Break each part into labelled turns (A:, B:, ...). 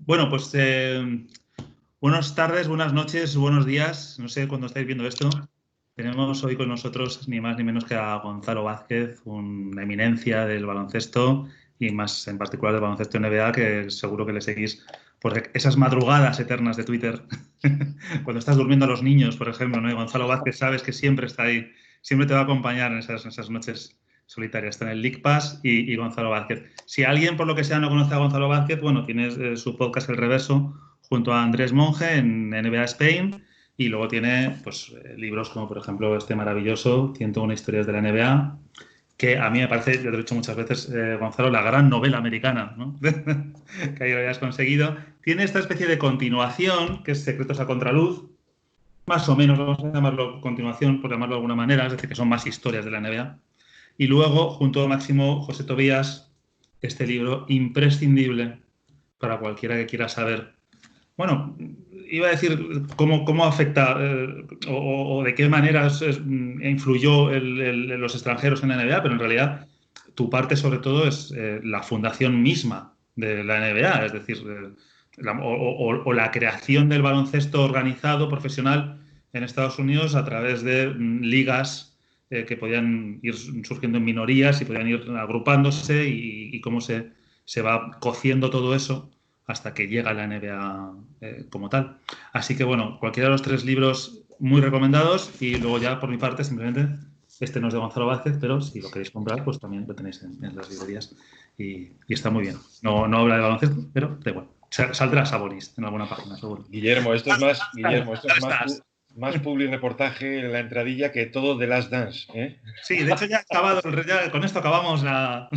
A: Bueno, pues buenas tardes, buenas noches, buenos días. No sé cuándo estáis viendo esto. Tenemos hoy con nosotros ni más ni menos que a Gonzalo Vázquez, una eminencia del baloncesto y más en particular del baloncesto NBA, que seguro que le seguís por esas madrugadas eternas de Twitter. Cuando estás durmiendo a los niños, por ejemplo, ¿no? Y Gonzalo Vázquez sabes que siempre está ahí, siempre te va a acompañar en esas noches solitarias. Está en el League Pass y Gonzalo Vázquez. Si alguien, por lo que sea, no conoce a Gonzalo Vázquez, bueno, tienes su podcast El Reverso junto a Andrés Monge en NBA Spain y luego tiene pues, libros como, por ejemplo, este maravilloso 101 historias de la NBA, que a mí me parece, yo te lo he dicho muchas veces, Gonzalo, la gran novela americana, ¿no? Que ahí lo hayas conseguido. Tiene esta especie de continuación, que es Secretos a Contraluz, más o menos, vamos a llamarlo continuación, por llamarlo de alguna manera, es decir, que son más historias de la NBA. Y luego, junto a Máximo José Tobías, este libro imprescindible para cualquiera que quiera saber. Bueno, iba a decir cómo afecta o de qué manera influyó los extranjeros en la NBA, pero en realidad tu parte sobre todo es la fundación misma de la NBA, es decir, o la creación del baloncesto organizado, profesional en Estados Unidos a través de ligas que podían ir surgiendo en minorías y podían ir agrupándose y cómo se va cociendo todo eso hasta que llega a la NBA como tal. Así que bueno, cualquiera de los tres libros muy recomendados y luego ya por mi parte simplemente este no es de Gonzalo Vázquez, pero si lo queréis comprar pues también lo tenéis en las librerías y está muy bien. No habla de baloncesto, pero da igual. Saldrá Sabonis en alguna página seguro.
B: Guillermo, esto es
A: ¿Estás?
B: más publi reportaje en la entradilla que todo de Last Dance, ¿eh?
A: Sí, de hecho ya ha acabado, ya con esto acabamos la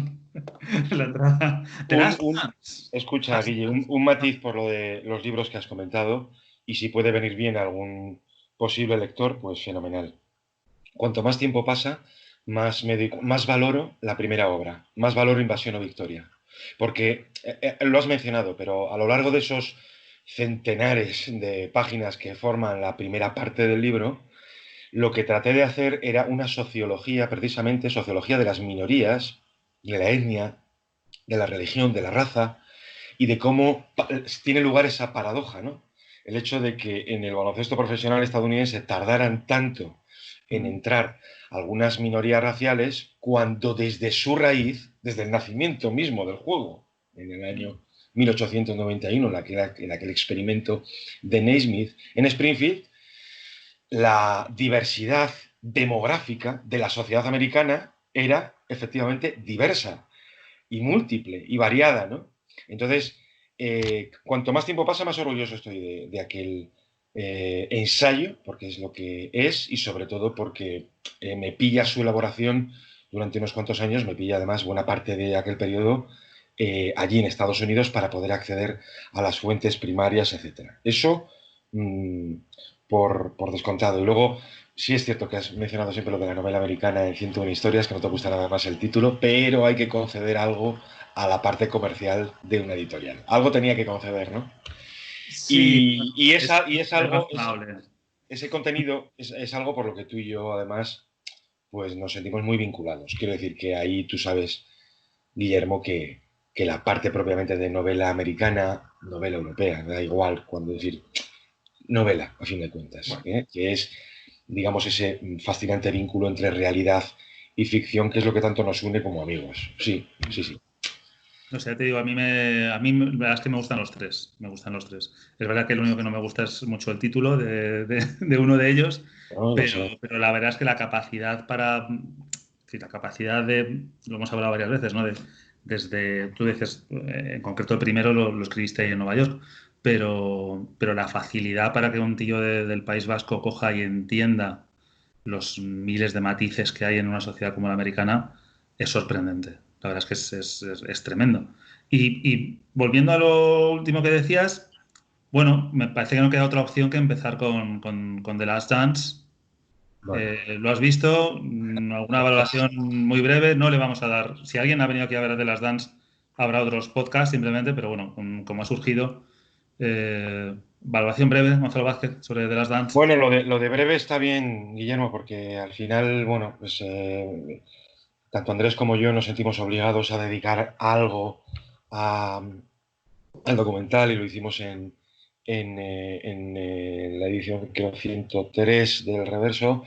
A: entrada. The
B: Un,
A: Last
B: un,
A: Dance.
B: escucha, Guille, un matiz por lo de los libros que has comentado, y si puede venir bien a algún posible lector, pues fenomenal. Cuanto más tiempo pasa, más valoro la primera obra, más valoro Invasión o Victoria. Porque lo has mencionado, pero a lo largo de esos centenares de páginas que forman la primera parte del libro, lo que traté de hacer era una sociología, precisamente sociología de las minorías, de la etnia, de la religión, de la raza, y de cómo tiene lugar esa paradoja, ¿no? El hecho de que en el baloncesto profesional estadounidense tardaran tanto en entrar algunas minorías raciales cuando desde su raíz, desde el nacimiento mismo del juego, en el año 1891, en aquel experimento de Naismith, en Springfield, la diversidad demográfica de la sociedad americana era efectivamente diversa y múltiple y variada, ¿no? Entonces, cuanto más tiempo pasa, más orgulloso estoy de aquel ensayo, porque es lo que es, y sobre todo porque me pilla su elaboración durante unos cuantos años, me pilla además buena parte de aquel periodo allí en Estados Unidos para poder acceder a las fuentes primarias, etc. Eso por descontado. Y luego, sí es cierto que has mencionado siempre lo de la novela americana en 101 historias, que no te gusta nada más el título, pero hay que conceder algo a la parte comercial de una editorial. Algo tenía que conceder, ¿no?
A: Sí,
B: Y es
A: es
B: algo,
A: razonable.
B: ese contenido es algo por lo que tú y yo, además, pues nos sentimos muy vinculados. Quiero decir que ahí tú sabes, Guillermo, que la parte propiamente de novela americana, novela europea, me da igual cuando decir novela, a fin de cuentas,
A: Bueno,
B: que es, digamos, ese fascinante vínculo entre realidad y ficción, que es lo que tanto nos une como amigos. Sí, sí, sí.
A: no sé, te digo, la verdad es que me gustan los tres, me gustan los tres. Es verdad que lo único que no me gusta es mucho el título de uno de ellos,
B: No, lo sé.
A: pero la verdad es que la capacidad sí, la capacidad lo hemos hablado varias veces, ¿no? Desde, tú dices, en concreto el primero lo escribiste ahí en Nueva York, pero la facilidad para que un tío del País Vasco coja y entienda los miles de matices que hay en una sociedad como la americana es sorprendente. La verdad es que es tremendo. Y volviendo a lo último que decías, bueno, me parece que no queda otra opción que empezar con The Last Dance.
B: Bueno,
A: ¿Lo has visto? ¿Alguna valoración muy breve? No le vamos a dar. Si alguien ha venido aquí a ver The Last Dance, habrá otros podcasts simplemente, pero bueno, como ha surgido, valoración breve, Gonzalo Vázquez, sobre The Last Dance.
B: bueno, lo de breve está bien, Guillermo, porque al final, bueno, pues tanto Andrés como yo nos sentimos obligados a dedicar algo a, al documental y lo hicimos en la edición creo 103 del Reverso,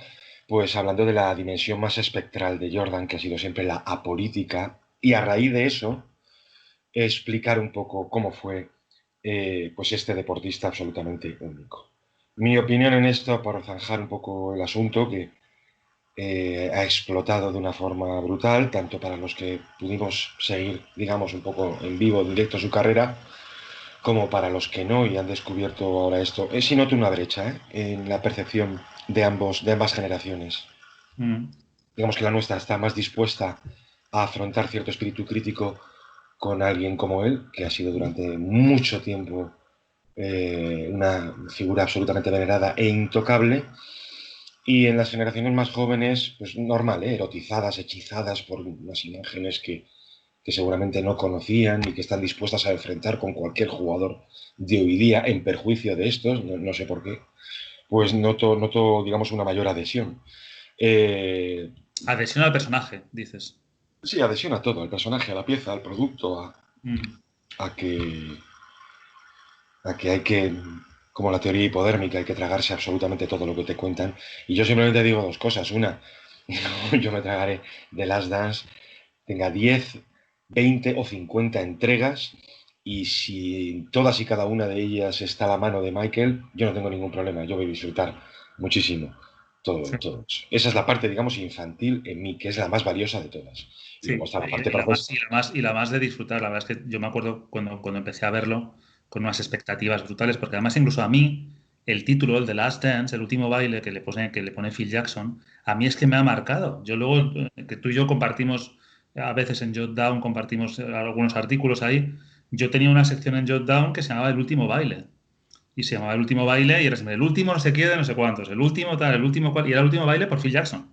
B: pues hablando de la dimensión más espectral de Jordan, que ha sido siempre la apolítica, y a raíz de eso explicar un poco cómo fue pues este deportista absolutamente único. Mi opinión en esto, para zanjar un poco el asunto, que ha explotado de una forma brutal, tanto para los que pudimos seguir, digamos, un poco en vivo, en directo su carrera, como para los que no y han descubierto ahora esto. Sí noto una brecha en la percepción de ambas generaciones.
A: Mm.
B: Digamos que la nuestra está más dispuesta a afrontar cierto espíritu crítico con alguien como él, que ha sido durante mucho tiempo una figura absolutamente venerada e intocable. Y en las generaciones más jóvenes, pues normal, erotizadas, hechizadas por unas imágenes que seguramente no conocían y que están dispuestas a enfrentar con cualquier jugador de hoy día en perjuicio de estos, no sé por qué, pues noto, digamos, una mayor adhesión. Eh,
A: Adhesión al personaje, dices.
B: sí, adhesión a todo, al personaje, a la pieza, al producto,
A: Mm.
B: a que, a que hay que, como la teoría hipodérmica, hay que tragarse absolutamente todo lo que te cuentan. Y yo simplemente digo dos cosas. Una, yo me tragaré The Last Dance, tenga 10, 20 o 50 entregas, y si en todas y cada una de ellas está la mano de Michael, yo no tengo ningún problema, yo voy a disfrutar muchísimo
A: Sí.
B: todo eso. Esa es la parte, digamos, infantil en mí, que es la más valiosa de todas. Y luego
A: Sí,
B: está la parte
A: y la más,
B: profesional.
A: y la más de disfrutar. La verdad es que yo me acuerdo cuando empecé a verlo con unas expectativas brutales, porque además incluso a mí el título, el de Last Dance, el último baile que le pone Phil Jackson, a mí es que me ha marcado. Yo luego, que tú y yo compartimos, a veces en Jotdown compartimos algunos artículos ahí, yo tenía una sección en Jotdown que se llamaba El último baile. Y se llamaba El último baile y era siempre el último no sé qué de no sé cuántos, el último tal, el último cual, y era el último baile por Phil Jackson.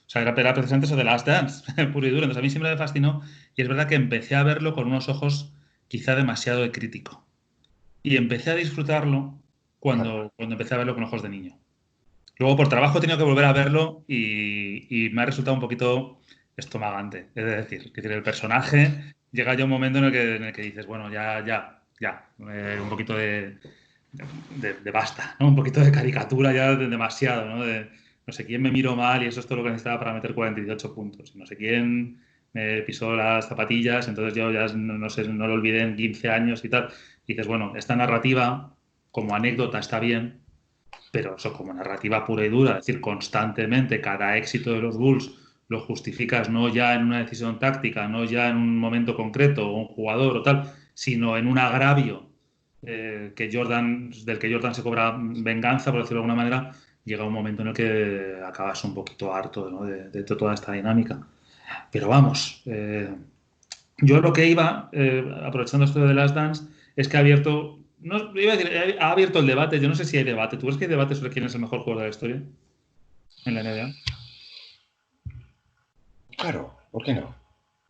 A: O sea, era precisamente eso de Last Dance, puro y duro. Entonces a mí siempre me fascinó y es verdad que empecé a verlo con unos ojos quizá demasiado de crítico. Y empecé a disfrutarlo
B: Claro,
A: cuando empecé a verlo con ojos de niño. Luego por trabajo he tenido que volver a verlo y me ha resultado un poquito estomagante. Es decir, el personaje llega ya un momento en el que dices, bueno, ya, un poquito de basta, ¿no? Un poquito de caricatura ya demasiado, ¿no? De no sé quién me miró mal y eso es todo lo que necesitaba para meter 48 puntos. Y no sé quién me pisó las zapatillas, entonces yo ya no sé, no lo olvidé en 15 años y tal. Y dices, bueno, esta narrativa como anécdota está bien, pero eso como narrativa pura y dura, es decir, constantemente cada éxito de los Bulls lo justificas no ya en una decisión táctica, no ya en un momento concreto o un jugador o tal, sino en un agravio del que Jordan se cobra venganza, por decirlo de alguna manera, llega un momento en el que acabas un poquito harto, ¿no? de toda esta dinámica. Pero vamos, yo lo que iba, aprovechando esto de las Dance, es que ha abierto, no, iba a decir, ha abierto el debate. Yo no sé si hay debate. ¿Tú crees que hay debate sobre quién es el mejor jugador de la historia en la NBA?
B: claro, ¿por qué no?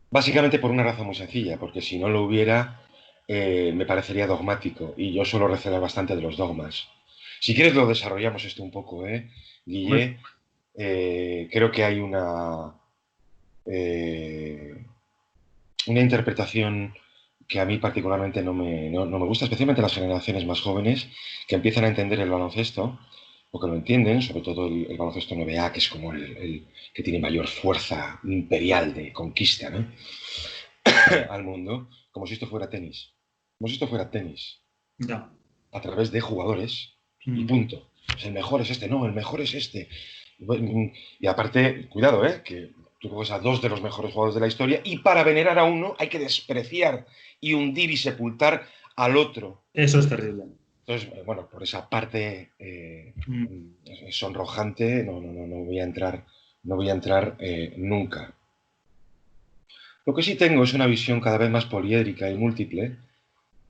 B: Básicamente por una razón muy sencilla, porque si no lo hubiera, me parecería dogmático y yo suelo recelar bastante de los dogmas. Si quieres lo desarrollamos esto un poco,
A: Hombre,
B: Guille. Creo que hay eh, una interpretación que a mí particularmente no me gusta, especialmente las generaciones más jóvenes que empiezan a entender el baloncesto o que lo entienden, sobre todo el baloncesto NBA, que es como el que tiene mayor fuerza imperial de conquista, ¿no? al mundo, como si esto fuera tenis. Como si esto fuera tenis,
A: ya.
B: a través de jugadores y
A: Mm.
B: punto. Pues el mejor es este, no, el mejor es este. Y aparte, cuidado, que tú coges a dos de los mejores jugadores de la historia y para venerar a uno hay que despreciar y hundir y sepultar al otro.
A: Eso es terrible.
B: Entonces, bueno, por esa parte
A: Mm.
B: sonrojante no voy a entrar, no voy a entrar nunca. Lo que sí tengo es una visión cada vez más poliédrica y múltiple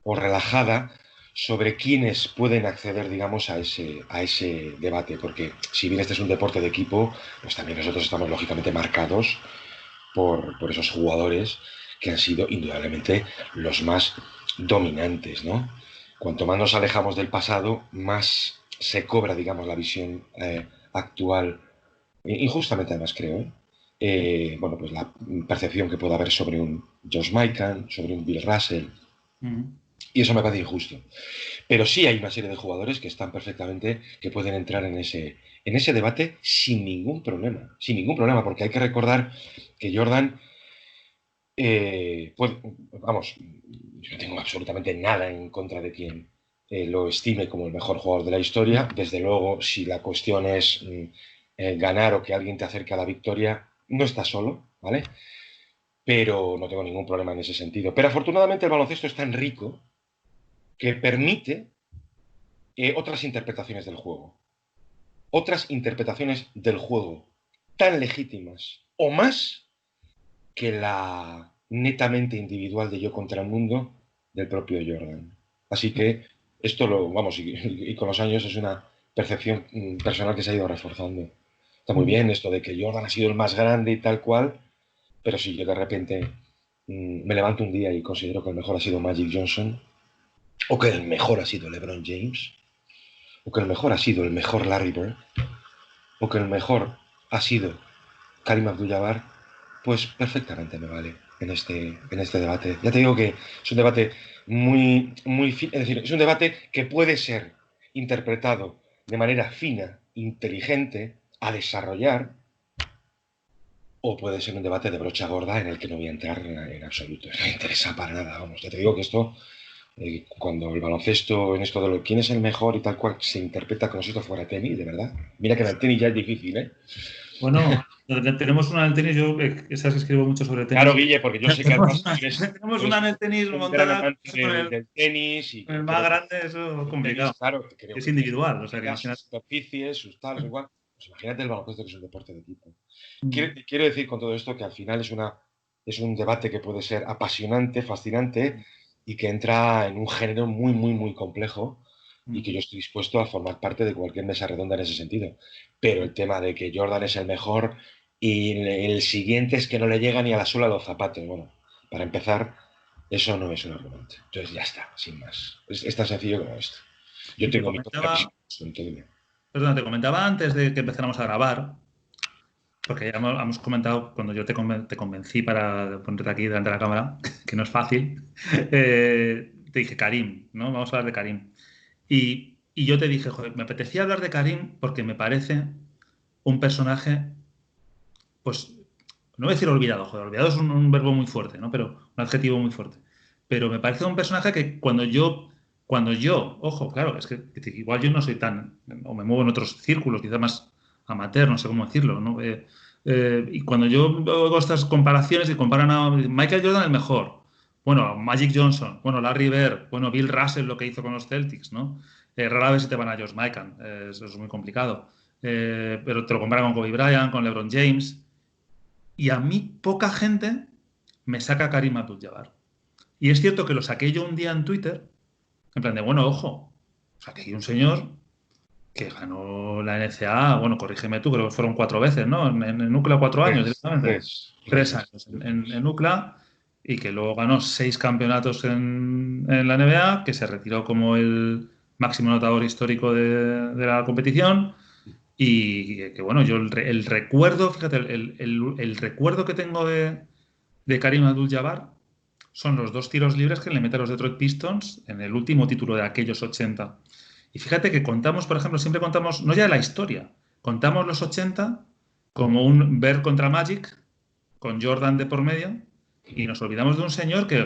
B: o relajada sobre quiénes pueden acceder, digamos, a ese debate, porque si bien este es un deporte de equipo, pues también nosotros estamos lógicamente marcados por esos jugadores que han sido indudablemente los más dominantes, ¿no? Cuanto más nos alejamos del pasado, más se cobra, digamos, la visión actual, injustamente además creo, bueno, pues la percepción que pueda haber sobre un Josh Mikan, sobre un Bill Russell,
A: Mm.
B: Y eso me parece injusto. Pero sí hay una serie de jugadores que están perfectamente, que pueden entrar en ese debate sin ningún problema. Sin ningún problema, porque hay que recordar que Jordan, pues, vamos, yo no tengo absolutamente nada en contra de quien lo estime como el mejor jugador de la historia. Desde luego, si la cuestión es ganar o que alguien te acerque a la victoria, no estás solo, ¿vale? Pero no tengo ningún problema en ese sentido. Pero afortunadamente el baloncesto es tan rico que permite otras interpretaciones del juego. Otras interpretaciones del juego tan legítimas o más que la netamente individual de yo contra el mundo del propio Jordan. Así que esto vamos, y con los años es una percepción personal que se ha ido reforzando. Está muy bien esto de que Jordan ha sido el más grande y tal cual, pero si yo de repente me levanto un día y considero que el mejor ha sido Magic Johnson, o que el mejor ha sido LeBron James, o que el mejor ha sido el mejor Larry Bird, o que el mejor ha sido Karim Abdul-Jabbar, pues perfectamente me vale en este debate. Ya te digo que es un debate es decir, es un debate que puede ser interpretado de manera fina, inteligente, a desarrollar, o puede ser un debate de brocha gorda en el que no voy a entrar en absoluto. No me interesa para nada, vamos. Ya te digo que esto, cuando el baloncesto, en esto de quién es el mejor y tal cual, se interpreta como si esto fuera tenis, de verdad. Mira que en el tenis ya es difícil, ¿eh?
A: Bueno, tenemos una en el tenis, yo sabes que escribo mucho sobre tenis.
B: Claro, Guille, porque yo sé que además
A: Tenemos una en el tenis
B: un gran
A: montada
B: amante del tenis y
A: con el
B: que
A: más
B: creo que
A: grande, eso es
B: el tenis,
A: complicado.
B: claro, que creo
A: Es
B: que tiene
A: individual, o sea que
B: sus
A: imagínate.
B: superficies, sus tal, igual. Pues imagínate el baloncesto que es un deporte de equipo.
A: Mm.
B: Quiero decir con todo esto que al final es un debate que puede ser apasionante, fascinante y que entra en un género muy, muy, muy complejo y que yo estoy dispuesto a formar parte de cualquier mesa redonda en ese sentido. Pero el tema de que Jordan es el mejor y el siguiente es que no le llega ni a la suela de los zapatos. Bueno, para empezar, eso no es un argumento. Entonces ya está, sin más. Es tan sencillo como esto. Yo
A: Y te
B: tengo mi propia
A: comentaba,
B: visión, entonces,
A: perdón, te comentaba antes de que empezáramos a grabar, porque ya hemos comentado cuando yo te convencí para ponerte aquí delante de la cámara, que no es fácil, te dije Karim, ¿no? Vamos a hablar de Karim. Y yo te dije, joder, me apetecía hablar de Karim porque me parece un personaje, pues, no voy a decir olvidado, joder, olvidado es un verbo muy fuerte, ¿no? Pero un adjetivo muy fuerte. Pero me parece un personaje que cuando yo, ojo, claro, es que igual yo no soy tan, o me muevo en otros círculos, quizá más amateur, no sé cómo decirlo, ¿no? Y cuando yo hago estas comparaciones y comparan a Michael Jordan el mejor, bueno, Magic Johnson, bueno, Larry Bird, bueno, Bill Russell lo que hizo con los Celtics, ¿no? Rara vez se te van a George Mikan, eso es muy complicado. Pero te lo comparan con Kobe Bryant, con LeBron James, y a mí poca gente me saca a Karim Abdul-Jabbar. Y es cierto que lo saqué yo un día en Twitter, en plan de, bueno, ojo, saqué aquí un señor que ganó la NCAA, bueno, corrígeme tú, creo que fueron 4 veces, ¿no? En UCLA 4 años directamente.
B: tres,
A: 3 años en UCLA y que luego ganó 6 campeonatos en la NBA, que se retiró como el máximo anotador histórico de la competición y que bueno, yo el recuerdo, fíjate, el recuerdo que tengo de Karim Abdul-Jabbar son los 2 tiros libres que le mete a los Detroit Pistons en el último título de aquellos 80. Y fíjate que contamos, por ejemplo, siempre contamos, no ya la historia, contamos los 80 como un Bird contra Magic, con Jordan de por medio, y nos olvidamos de un señor que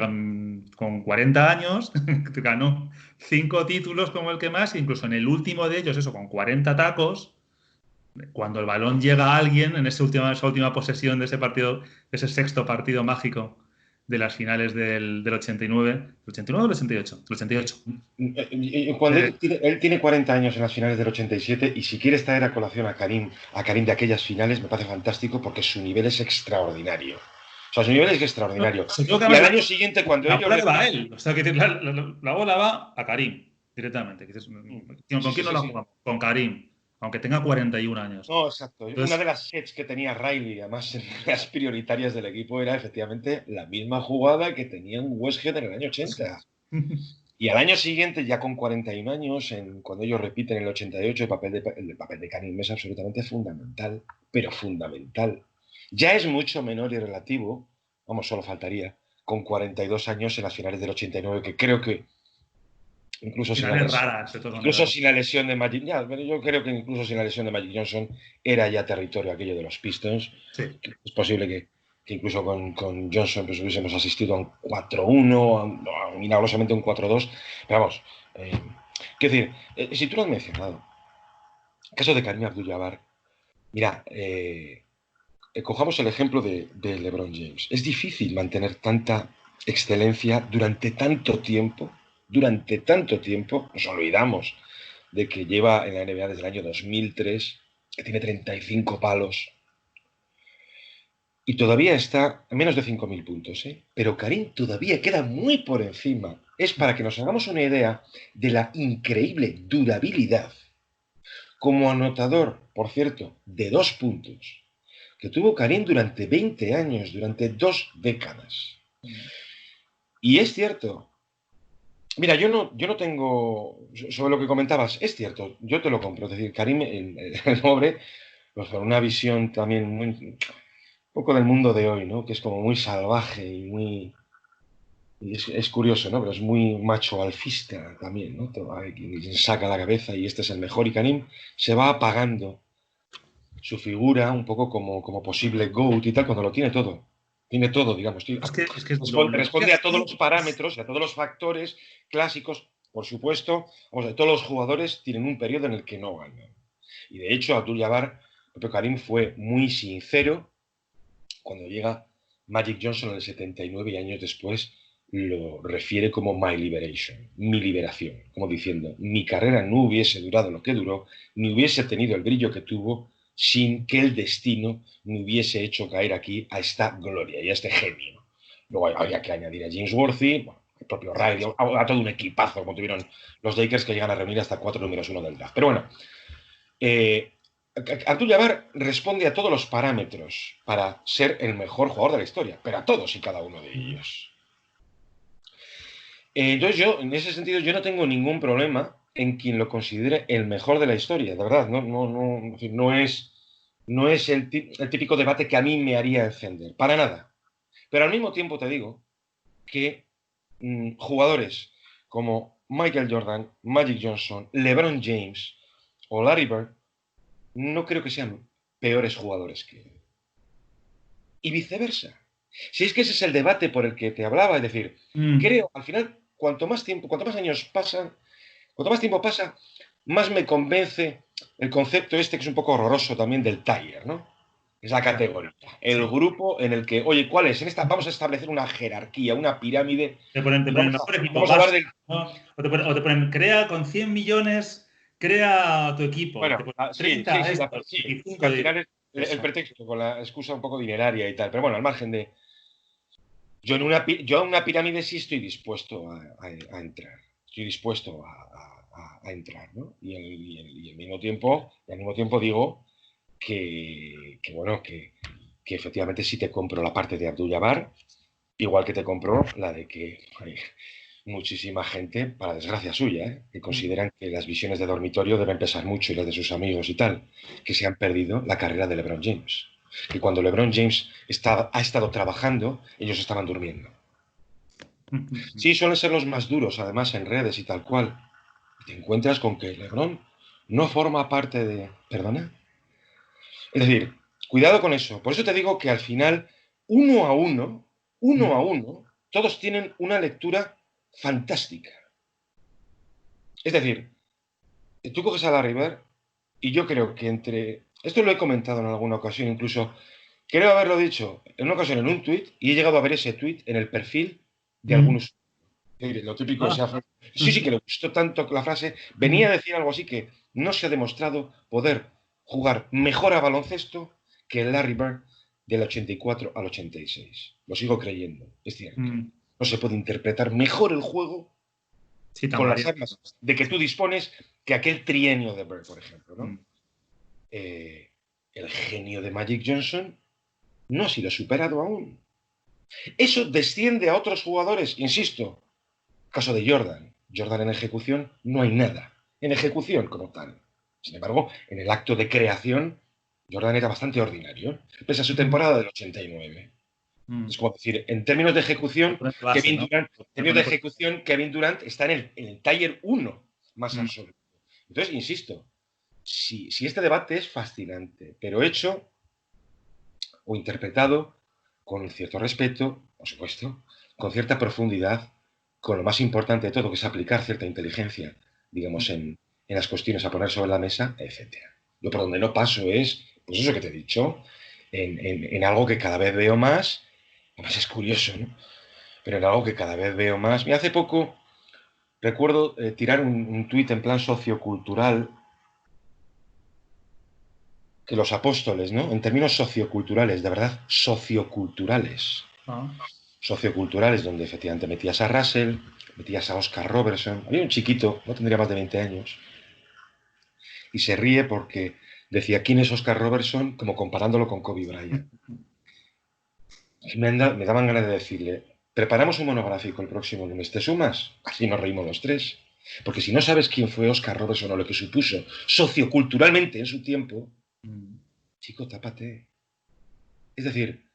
A: con 40 años ganó 5 títulos como el que más, e incluso en el último de ellos, eso, con 40 tacos, cuando el balón llega a alguien en esa última posesión de ese partido, ese sexto partido mágico de las finales del 89, ¿el 89 o el 88? El 88.
B: Cuando
A: Eh,
B: él tiene 40 años en las finales del 87 y si quieres traer a colación a Karim de aquellas finales, me parece fantástico porque su nivel es extraordinario. O sea, su nivel es extraordinario.
A: se creo que
B: Y
A: además
B: al año siguiente, cuando
A: la
B: ellos
A: bola
B: le
A: le va a
B: dan...
A: él. O sea, que la bola va a Karim directamente. Que dices,
B: Sí,
A: ¿con
B: sí,
A: quién no
B: sí,
A: la
B: sí.
A: jugamos? Con Karim, aunque tenga 41 años.
B: No, exacto. Una de
A: Entonces,
B: las sets que tenía Riley, además en las prioritarias del equipo, era efectivamente la misma jugada que tenía un Westhead en el año
A: eso
B: 80.
A: es.
B: Y al año siguiente, ya con 41 años, cuando ellos repiten el 88, el papel de Karim es absolutamente fundamental, pero fundamental. Ya es mucho menor y relativo, vamos, solo faltaría, con 42 años en las finales del 89, que creo que incluso sin
A: Finales raras se tocan.
B: incluso sin la lesión de Magic, ya, pero yo creo que incluso sin la lesión de Magic Johnson era ya territorio aquello de los Pistons.
A: Sí.
B: Es posible que incluso con Johnson pues hubiésemos asistido a un 4-1, milagrosamente un 4-2, pero vamos, quiero decir, si tú lo has mencionado, el caso de Kareem Abdul-Jabbar, mira, cojamos el ejemplo de LeBron James. Es difícil mantener tanta excelencia durante tanto tiempo. Durante tanto tiempo, nos olvidamos de que lleva en la NBA desde el año 2003, que tiene 35 palos, y todavía está a menos de 5.000 puntos, ¿eh? Pero Karim todavía queda muy por encima. Es para que nos hagamos una idea de la increíble durabilidad como anotador, por cierto, de 2 puntos, que tuvo Karim durante 20 años, durante 2 décadas. Y es cierto. Mira, yo no tengo, sobre lo que comentabas, es cierto, yo te lo compro. Es decir, Karim, el pobre, pues con una visión también muy, un poco del mundo de hoy, ¿no? Que es como muy salvaje y muy... Y es curioso, ¿no? Pero es muy macho alfista también, ¿no? Hay quien saca la cabeza y este es el mejor. Y Karim se va apagando su figura un poco como posible GOAT y tal, cuando lo tiene todo. Tiene todo, digamos.
A: Es que
B: Responde a todos los parámetros y a todos los factores clásicos. Por supuesto, vamos, todos los jugadores tienen un periodo en el que no ganan. Y de hecho, Abdul-Jabbar, el propio Karim, fue muy sincero cuando llega Magic Johnson en el 79 y años después lo refiere como my liberation, mi liberación, como diciendo, mi carrera no hubiese durado lo que duró, ni hubiese tenido el brillo que tuvo sin que el destino me hubiese hecho caer aquí a esta gloria y a este genio. Luego habría que añadir a James Worthy, bueno, el propio Riley, a todo un equipazo como tuvieron los Lakers que llegan a reunir hasta 4 números 1 del draft. Pero bueno, Abdul-Jabbar responde a todos los parámetros para ser el mejor jugador de la historia, pero a todos y cada uno de ellos. Entonces yo, en ese sentido, yo no tengo ningún problema en quien lo considere el mejor de la historia, de verdad, no es el típico debate que a mí me haría encender, para nada. Pero al mismo tiempo te digo que jugadores como Michael Jordan, Magic Johnson, LeBron James o Larry Bird no creo que sean peores jugadores que él. Y viceversa. Si es que ese es el debate por el que te hablaba, es decir, creo, al final, cuanto más años pasan, cuanto más tiempo pasa, más me convence el concepto este que es un poco horroroso también del tier, ¿no? Es la categoría, el grupo en el que, oye, ¿cuál es? En esta vamos a establecer una jerarquía, una pirámide.
A: Te ponen mejor equipo.
B: Vamos a hablar del...
A: ¿no? O te ponen, crea con 100 millones, crea tu equipo.
B: Bueno,
A: te ponen 30
B: sí, que al final es el pretexto con la excusa un poco dineraria y tal. Pero bueno, al margen de... Yo a una pirámide sí estoy dispuesto a entrar. Estoy dispuesto a entrar, ¿no? Y al mismo tiempo digo bueno, que efectivamente sí te compro la parte de Abdul-Jabbar, igual que te compro la de que hay muchísima gente, para desgracia suya, que consideran que las visiones de dormitorio deben pesar mucho y las de sus amigos y tal, que se han perdido la carrera de LeBron James. Que cuando LeBron James ha estado trabajando, ellos estaban durmiendo. Sí, suelen ser los más duros, además, en redes y tal cual. Y te encuentras con que LeBron no forma parte de... ¿Perdona? Es decir, cuidado con eso. Por eso te digo que al final, uno a uno, todos tienen una lectura fantástica. Es decir, tú coges a Larry Bird y yo creo que entre... Esto lo he comentado en alguna ocasión, incluso creo haberlo dicho en una ocasión en un tuit y he llegado a ver ese tuit en el perfil de algunos... Lo típico, sí que le gustó tanto la frase. Venía a decir algo así que no se ha demostrado poder jugar mejor a baloncesto que el Larry Bird del 84 al 86. Lo sigo creyendo, es cierto. No se puede interpretar mejor el juego con las armas de que tú dispones que aquel trienio de Bird, por ejemplo, ¿no? El genio de Magic Johnson no ha sido superado aún. Eso desciende a otros jugadores, insisto. Caso de Jordan. Jordan en ejecución no hay nada. En ejecución como tal. Sin embargo, en el acto de creación, Jordan era bastante ordinario. Pese a su temporada del 89. Es como decir, en términos de ejecución,
A: Base, ¿no?
B: Kevin Durant está en el Tier 1 más
A: Mm.
B: absoluto. Entonces, insisto, si este debate es fascinante, pero hecho o interpretado con cierto respeto, por supuesto, con cierta profundidad, con lo más importante de todo, que es aplicar cierta inteligencia, digamos, en las cuestiones a poner sobre la mesa, etcétera. Yo por donde no paso es, pues eso que te he dicho, en algo que cada vez veo más, además es curioso, ¿no? Pero en algo que cada vez veo más. Mira, hace poco recuerdo tirar un tuit en plan sociocultural que los apóstoles, ¿no? En términos socioculturales, de verdad, socioculturales.
A: Ah.
B: Socioculturales, donde efectivamente metías a Russell, metías a Oscar Robertson. Había un chiquito, no tendría más de 20 años, y se ríe porque decía, ¿quién es Oscar Robertson? Como comparándolo con Kobe Bryant. Y me daban ganas de decirle, preparamos un monográfico el próximo lunes, ¿te sumas? Así nos reímos los tres. Porque si no sabes quién fue Oscar Robertson o lo que supuso socioculturalmente en su tiempo, chico, tápate. Es decir,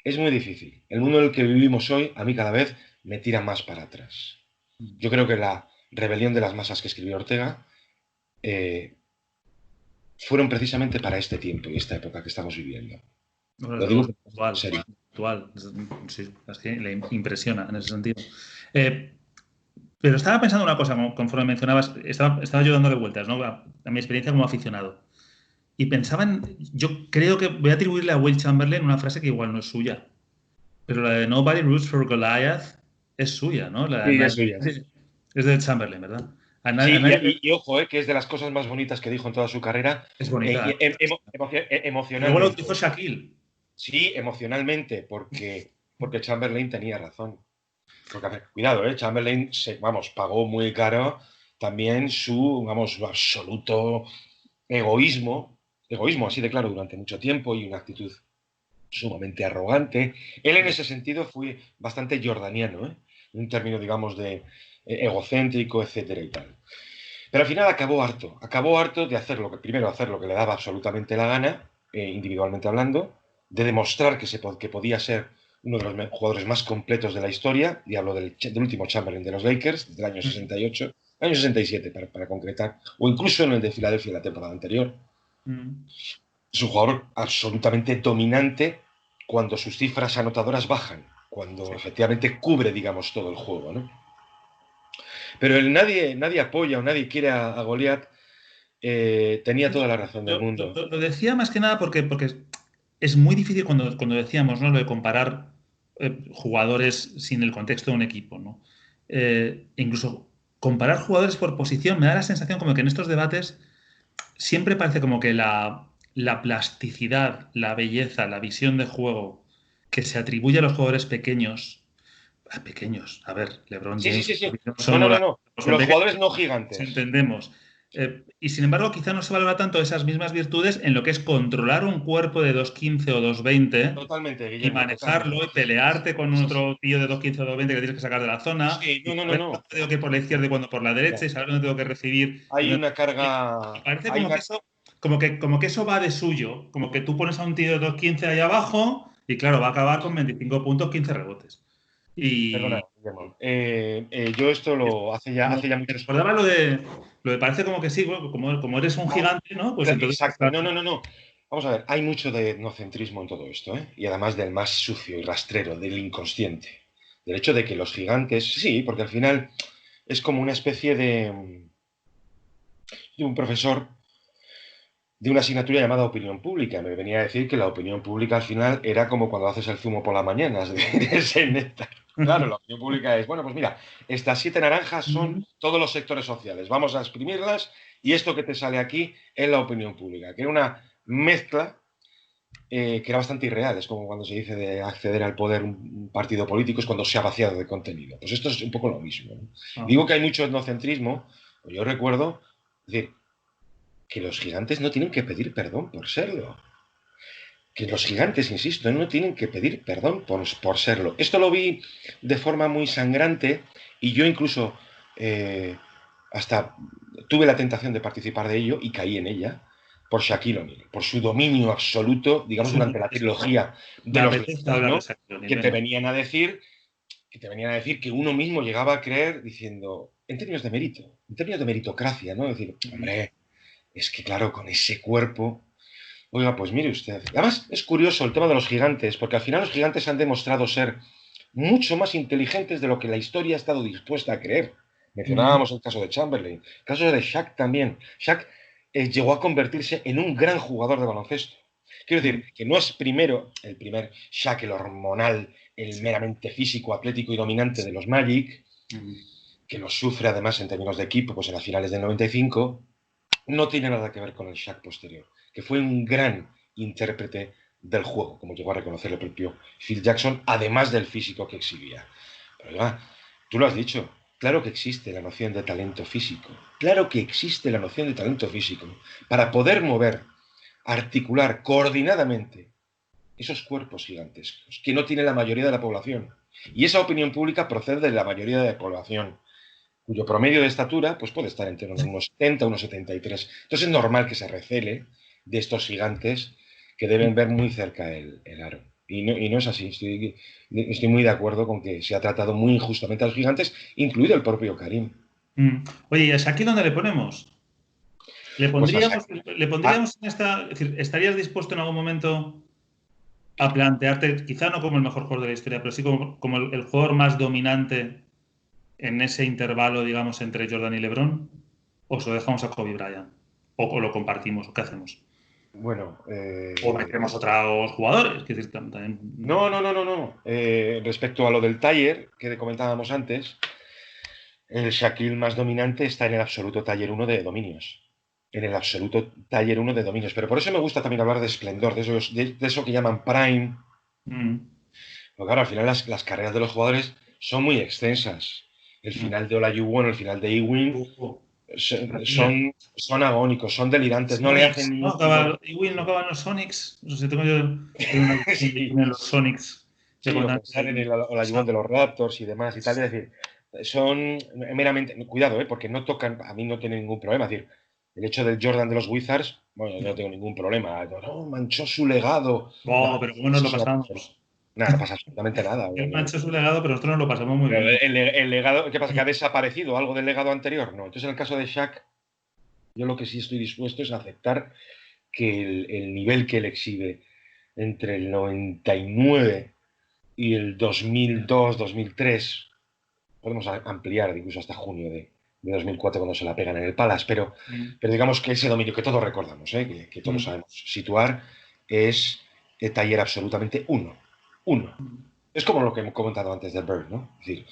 B: es muy difícil. El mundo en el que vivimos hoy, a mí cada vez me tira más para atrás. Yo creo que la rebelión de las masas que escribió Ortega fueron precisamente para este tiempo y esta época que estamos viviendo.
A: Bueno,
B: Lo digo en
A: actual,
B: serio.
A: actual. Sí, es que le impresiona en ese sentido. Pero estaba pensando una cosa, conforme mencionabas, estaba yo dándole vueltas, ¿no? A mi experiencia como aficionado. Y pensaba yo creo que voy a atribuirle a Will Chamberlain una frase que igual no es suya, pero la de Nobody roots for Goliath es suya, ¿no?
B: Sí, es suya.
A: Es de Chamberlain, ¿verdad?
B: Sí, y ojo, que es de las cosas más bonitas que dijo en toda su carrera.
A: Es bonita. Y luego lo
B: Emocionalmente.
A: utilizó Shaquille.
B: Sí, emocionalmente, porque Chamberlain tenía razón. Porque, cuidado, Chamberlain pagó muy caro también su absoluto egoísmo así de claro durante mucho tiempo y una actitud sumamente arrogante. Él en ese sentido fue bastante jordaniano, un término, digamos, de egocéntrico, etcétera y tal. Pero al final acabó harto de hacer primero hacer lo que le daba absolutamente la gana, individualmente hablando, de demostrar que podía ser uno de los jugadores más completos de la historia, y hablo del último Chamberlain de los Lakers, del año 68, año 67 para concretar, o incluso en el de Filadelfia la temporada anterior. Es un jugador absolutamente dominante cuando sus cifras anotadoras bajan, cuando efectivamente cubre, digamos, todo el juego, ¿no? Pero nadie apoya o nadie quiere a Goliat. Tenía toda la razón del mundo.
A: Lo decía más que nada porque es muy difícil cuando decíamos, ¿no? Lo de comparar jugadores sin el contexto de un equipo, ¿no? Incluso comparar jugadores por posición me da la sensación como que en estos debates siempre parece como que la plasticidad, la belleza, la visión de juego que se atribuye a los jugadores pequeños, a ver, LeBron
B: Sí, sí,
A: James,
B: sí, sí.
A: son,
B: No.
A: son
B: Los
A: pequeños,
B: jugadores no gigantes.
A: entendemos. Y sin embargo, quizá no se valora tanto esas mismas virtudes en lo que es controlar un cuerpo de 2'15 o 2'20
B: Totalmente,
A: y
B: Guillermo,
A: manejarlo
B: totalmente.
A: y pelearte con
B: Sí,
A: otro tío de 2'15 o 2'20 que tienes que sacar de la zona
B: sí,
A: y saber
B: no.
A: cuándo tengo que ir por la izquierda y cuándo por la derecha
B: Ya.
A: y saber dónde tengo que recibir.
B: Hay una
A: Me
B: carga.
A: parece
B: Hay
A: como que
B: una.
A: eso, como que eso va de suyo, como que tú pones a un tío de 2'15 ahí abajo y claro, va a acabar con 25 puntos, 15 rebotes.
B: Perdona,
A: Y,
B: Guillermo. Yo esto lo hace ya
A: me
B: muchos.
A: recordaba lo de parece como que sí, bueno, como eres un gigante, ¿no? Pues entonces,
B: Exacto.
A: claro.
B: No. Vamos a ver, hay mucho de etnocentrismo en todo esto, ¿eh? Y además del más sucio y rastrero, del inconsciente. Del hecho de que los gigantes, sí, porque al final es como una especie de un profesor de una asignatura llamada opinión pública. Me venía a decir que la opinión pública al final era como cuando haces el zumo por las mañanas de ese néctar. Claro, la opinión pública es, bueno, pues mira, estas 7 naranjas son todos los sectores sociales, vamos a exprimirlas y esto que te sale aquí es la opinión pública, que era una mezcla que era bastante irreal. Es como cuando se dice de acceder al poder un partido político, es cuando se ha vaciado de contenido. Pues esto es un poco lo mismo, ¿no? Digo que hay mucho etnocentrismo, pues yo recuerdo, es decir, que los gigantes no tienen que pedir perdón por serlo. Que los gigantes, insisto, no tienen que pedir perdón por serlo. Esto lo vi de forma muy sangrante y yo incluso hasta tuve la tentación de participar de ello y caí en ella, por Shaquille O'Neal, por su dominio absoluto, digamos, durante la trilogía de los Lakers, ¿no? Que te venían a decir que uno mismo llegaba a creer diciendo, en términos de mérito, en términos de meritocracia, ¿no? Es decir, hombre, es que claro, con ese cuerpo, oiga, pues mire usted. Además, es curioso el tema de los gigantes, porque al final los gigantes han demostrado ser mucho más inteligentes de lo que la historia ha estado dispuesta a creer. Mencionábamos el caso de Chamberlain, el caso de Shaq también. Shaq llegó a convertirse en un gran jugador de baloncesto. Quiero decir, que no es el primer Shaq, el hormonal, el meramente físico, atlético y dominante de los Magic, que lo sufre además en términos de equipo, pues en las finales del 95, no tiene nada que ver con el Shaq posterior, que fue un gran intérprete del juego, como llegó a reconocer el propio Phil Jackson, además del físico que exhibía. Pero ya, tú lo has dicho, claro que existe la noción de talento físico, claro que existe la noción de talento físico para poder mover, articular coordinadamente esos cuerpos gigantescos que no tiene la mayoría de la población. Y esa opinión pública procede de la mayoría de la población, cuyo promedio de estatura pues, puede estar entre unos 70 unos 73. Entonces es normal que se recele de estos gigantes que deben ver muy cerca el aro. Y no es así. Estoy muy de acuerdo con que se ha tratado muy injustamente a los gigantes, incluido el propio Karim.
A: Oye, ¿y a Shaquille dónde le ponemos? ¿Le pondríamos en esta? Es decir, ¿estarías dispuesto en algún momento a plantearte, quizá no como el mejor jugador de la historia, pero sí como el jugador más dominante en ese intervalo, digamos, entre Jordan y LeBron? ¿O se lo dejamos a Kobe Bryant? ¿O lo compartimos? ¿O qué hacemos?
B: Bueno,
A: o metemos otros jugadores. Que decir, también...
B: No. Respecto a lo del taller que comentábamos antes, el Shaquille más dominante está en el absoluto taller 1 de dominios. En el absoluto taller 1 de dominios. Pero por eso me gusta también hablar de esplendor, de eso que llaman prime. Porque claro, al final las carreras de los jugadores son muy extensas. El final de Olajuwon, el final de Ewing son agónicos, son delirantes, no le hacen ni...
A: Ewing no acaba en los Sonics. No sé, tengo yo una en los Sonics.
B: Sí, o pensar en el Olajuwon de los Raptors y demás y tal. Es decir, son meramente... Cuidado, porque no tocan... A mí no tiene ningún problema. Es decir, el hecho del Jordan de los Wizards, bueno, yo no tengo ningún problema. No, manchó su legado.
A: No, pero ¿cómo nos lo pasamos?
B: Nada, no pasa absolutamente nada.
A: Él manchó su legado, pero nosotros nos lo pasamos muy bien.
B: El legado, ¿qué pasa? ¿Que ha desaparecido algo del legado anterior? No. Entonces, en el caso de Shaq, yo lo que sí estoy dispuesto es a aceptar que el nivel que él exhibe entre el 99 y el 2002, 2003, podemos ampliar incluso hasta junio de 2004 cuando se la pegan en el Palace, pero digamos que ese dominio que todos recordamos, que todos sabemos situar, es de taller absolutamente uno. Es como lo que hemos comentado antes del Bird, ¿no? Es decir,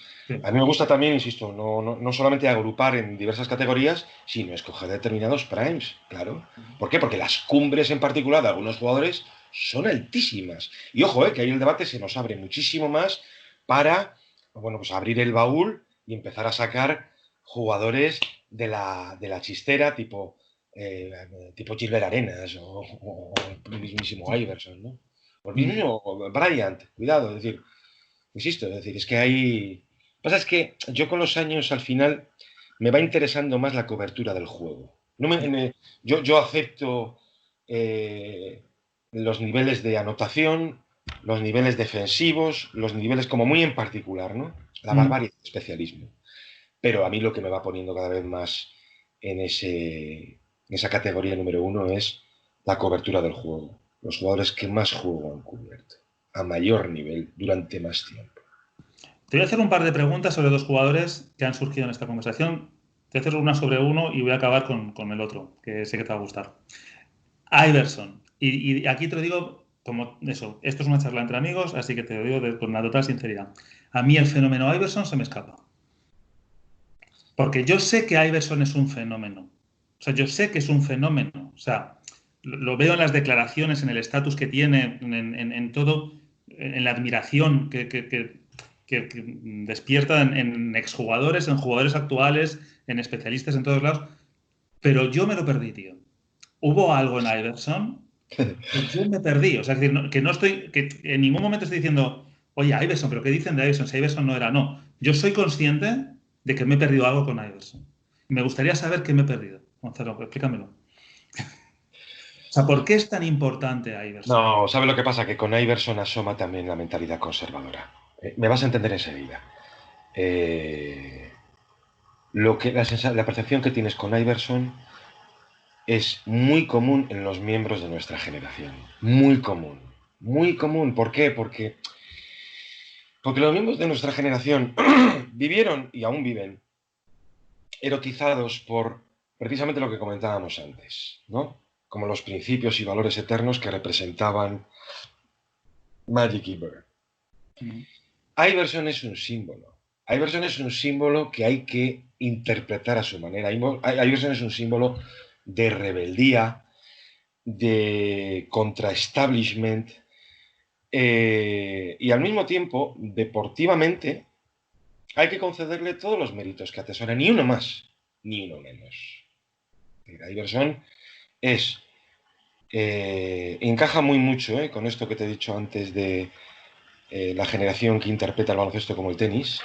B: a mí me gusta también, insisto, no solamente agrupar en diversas categorías, sino escoger determinados primes, claro. ¿Por qué? Porque las cumbres en particular de algunos jugadores son altísimas. Y ojo, que ahí el debate se nos abre muchísimo más para, bueno, pues abrir el baúl y empezar a sacar jugadores de la chistera tipo Gilbert Arenas o el mismísimo Iverson, ¿no? O el mismo Bryant, cuidado, es decir, insisto, es que hay... Lo que pasa es que yo con los años al final me va interesando más la cobertura del juego. Yo acepto los niveles de anotación, los niveles defensivos, los niveles como muy en particular, ¿no? La barbarie de especialismo. Pero a mí lo que me va poniendo cada vez más en esa categoría número 1 es la cobertura del juego. Los jugadores que más juego han cubierto, a mayor nivel, durante más tiempo.
A: Te voy a hacer un par de preguntas sobre dos jugadores que han surgido en esta conversación. Te voy a hacer una sobre uno y voy a acabar con el otro, que sé que te va a gustar. Iverson. Y aquí te lo digo como eso. Esto es una charla entre amigos, así que te lo digo con la total sinceridad. A mí el fenómeno Iverson se me escapa. Porque yo sé que Iverson es un fenómeno. O sea, yo sé que es un fenómeno. O sea, lo veo en las declaraciones, en el estatus que tiene, en todo, en la admiración que despierta en exjugadores, en jugadores actuales, en especialistas en todos lados. Pero yo me lo perdí, tío. Hubo algo en Iverson que yo me perdí. O sea, que no estoy, que en ningún momento estoy diciendo, oye, Iverson, pero ¿qué dicen de Iverson? Si Iverson no era, no. Yo soy consciente de que me he perdido algo con Iverson. Me gustaría saber qué me he perdido. Gonzalo, explícamelo. sea, ¿por qué es tan importante Iverson?
B: No, ¿sabe lo que pasa? Que con Iverson asoma también la mentalidad conservadora. Me vas a entender enseguida. La percepción que tienes con Iverson es muy común en los miembros de nuestra generación. Muy común. Muy común. ¿Por qué? Porque los miembros de nuestra generación vivieron y aún viven erotizados por precisamente lo que comentábamos antes, ¿no? Como los principios y valores eternos que representaban Magic y Bird. Iverson es un símbolo. Iverson es un símbolo que hay que interpretar a su manera. Iverson es un símbolo de rebeldía, de contra-establishment, y al mismo tiempo, deportivamente, hay que concederle todos los méritos que atesora, ni uno más, ni uno menos. Iverson encaja muy mucho con esto que te he dicho antes de la generación que interpreta el baloncesto como el tenis,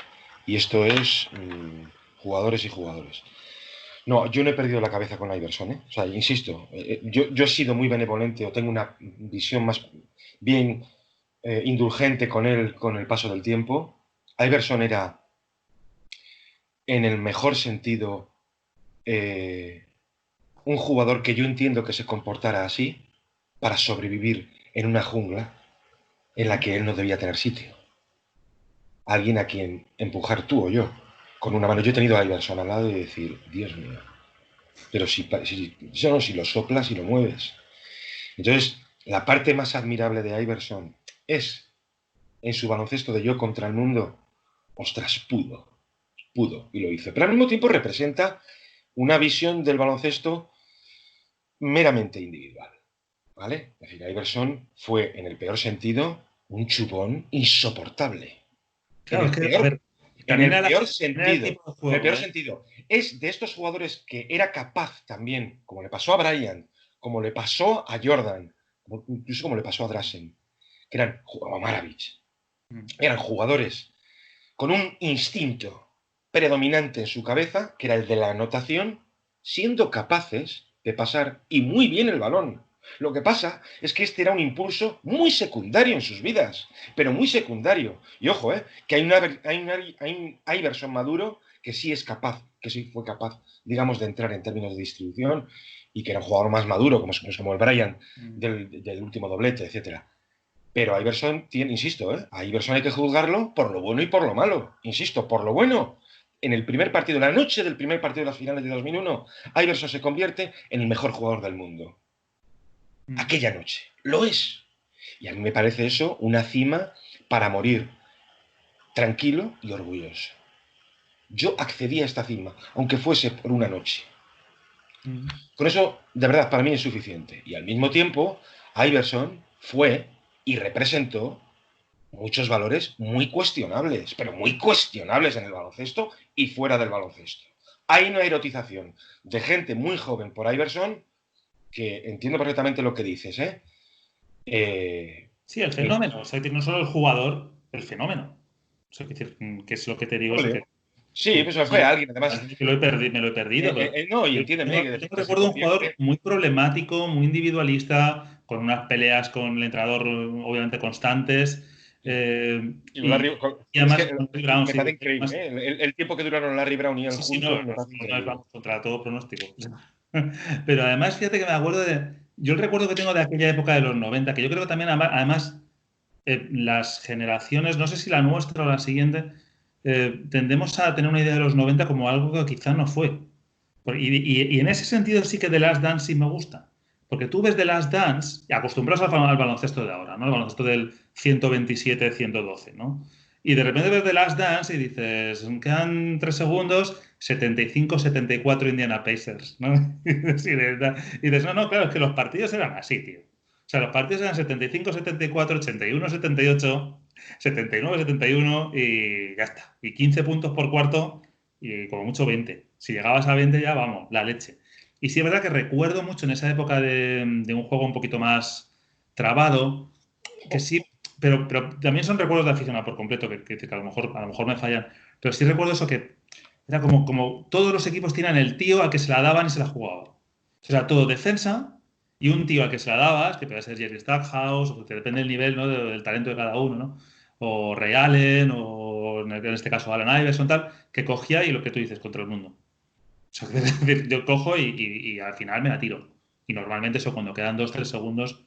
B: y esto es jugadores y jugadores. No, yo no he perdido la cabeza con Iverson, O sea, insisto, yo he sido muy benevolente o tengo una visión más bien indulgente con él con el paso del tiempo. Iverson era, en el mejor sentido, un jugador que yo entiendo que se comportara así para sobrevivir en una jungla en la que él no debía tener sitio. Alguien a quien empujar tú o yo con una mano. Yo he tenido a Iverson al lado y decir, Dios mío, pero si lo soplas y lo mueves. Entonces, la parte más admirable de Iverson es, en su baloncesto de yo contra el mundo, ostras, pudo y lo hizo. Pero al mismo tiempo representa una visión del baloncesto meramente individual, ¿vale? Es decir, Iverson fue, en el peor sentido, un chupón insoportable.
A: Claro, es que, a ver,
B: En el
A: también
B: peor
A: era el
B: sentido.
A: tipo de
B: En el
A: juego,
B: peor sentido. Es de estos jugadores que era capaz también, como le pasó a Bryant, como le pasó a Jordan, incluso como le pasó a Drasen, que eran, o a Maravich, eran jugadores con un instinto predominante en su cabeza, que era el de la anotación, siendo capaces de pasar y muy bien el balón. Lo que pasa es que este era un impulso muy secundario en sus vidas, pero muy secundario. Y ojo, que hay un Iverson maduro que sí es capaz, que sí fue capaz, digamos, de entrar en términos de distribución y que era un jugador más maduro, como el Bryant del último doblete, etcétera. Pero a Iverson tiene, insisto, a Iverson hay que juzgarlo por lo bueno y por lo malo. Insisto, por lo bueno. En el primer partido, la noche del primer partido de las finales de 2001, Iverson se convierte en el mejor jugador del mundo. Aquella noche. Lo es. Y a mí me parece eso una cima para morir tranquilo y orgulloso. Yo accedí a esta cima, aunque fuese por una noche. Con eso, de verdad, para mí es suficiente. Y al mismo tiempo, Iverson fue y representó muchos valores muy cuestionables, pero muy cuestionables en el baloncesto y fuera del baloncesto. Hay una erotización de gente muy joven por Iverson que entiendo perfectamente lo que dices,
A: sí, el fenómeno. O sea, no solo el jugador, el fenómeno. O sea, que es lo que te digo. Eso
B: sí, pues fue alguien, además.
A: Que me lo he perdido. Pero
B: no, y entiéndeme.
A: yo recuerdo un jugador muy problemático, muy individualista, con unas peleas con el entrenador, obviamente, constantes.
B: Y Larry,
A: y además,
B: es que
A: Brown,
B: me parece increíble. El tiempo que duraron Larry Brown y él juntos me parece increíble.
A: Vamos contra todo pronóstico. Pero además, fíjate que me acuerdo yo el recuerdo que tengo de aquella época de los 90, que yo creo que también, además, las generaciones, no sé si la nuestra o la siguiente, tendemos a tener una idea de los 90 como algo que quizá no fue. Y en ese sentido sí que The Last Dance sí me gusta. Porque tú ves The Last Dance y acostumbras al baloncesto de ahora, ¿no? El baloncesto del 127-112, ¿no? Y de repente ves The Last Dance y dices, quedan 3 segundos, 75-74 Indiana Pacers, ¿no? Y dices, no, claro, es que los partidos eran así, tío. O sea, los partidos eran 75-74, 81-78, 79-71 y ya está. Y 15 puntos por cuarto y como mucho 20. Si llegabas a 20 ya, vamos, la leche. Y sí es verdad que recuerdo mucho en esa época de un juego un poquito más trabado, que sí, pero también son recuerdos de aficionado por completo, que a lo mejor me fallan. Pero sí recuerdo eso que era como todos los equipos tienen el tío al que se la daban y se la jugaba. O sea, todo defensa y un tío al que se la dabas, que puede ser Jerry Stackhouse, o que depende del nivel, ¿no? del talento de cada uno, ¿no? O Ray Allen, o en este caso Allen Iverson, tal, que cogía y lo que tú dices contra el mundo. O sea, es decir, yo cojo y al final me la tiro. Y normalmente eso cuando quedan 2 o 3 segundos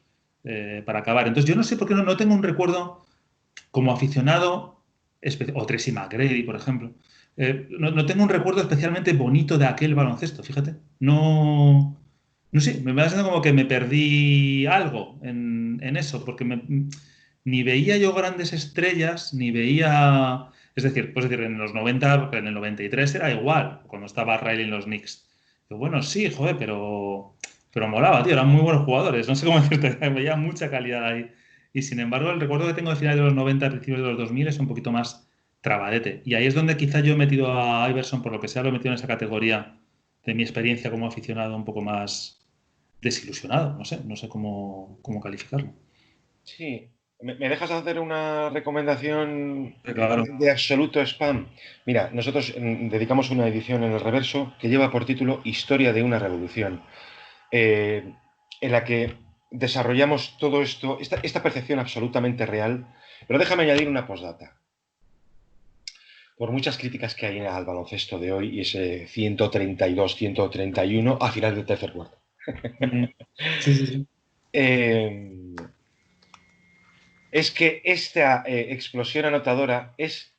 A: para acabar. Entonces yo no sé por qué no tengo un recuerdo como aficionado, o Tracy McGrady, por ejemplo. No tengo un recuerdo especialmente bonito de aquel baloncesto, fíjate. No sé, me va siendo como que me perdí algo en eso, porque ni veía yo grandes estrellas, ni veía. Es decir, pues decir, en los 90, en el 93 era igual, cuando estaba Riley en los Knicks. Pero bueno, sí, joder, pero molaba, tío, eran muy buenos jugadores. No sé cómo decirte, veía mucha calidad ahí. Y sin embargo, el recuerdo que tengo de finales de los 90, principios de los 2000 es un poquito más trabadete. Y ahí es donde quizá yo he metido a Iverson, por lo que sea, lo he metido en esa categoría de mi experiencia como aficionado un poco más desilusionado. No sé cómo calificarlo.
B: Sí. ¿Me dejas hacer una recomendación
A: Claro.
B: de absoluto spam? Mira, nosotros dedicamos una edición en el reverso que lleva por título Historia de una revolución, eh, en la que desarrollamos todo esto, esta percepción absolutamente real. Pero déjame añadir una postdata. Por muchas críticas que hay al baloncesto de hoy y ese 132, 131 a final del tercer cuarto.
A: Mm. Sí, sí, sí.
B: Eh, es que esta explosión anotadora es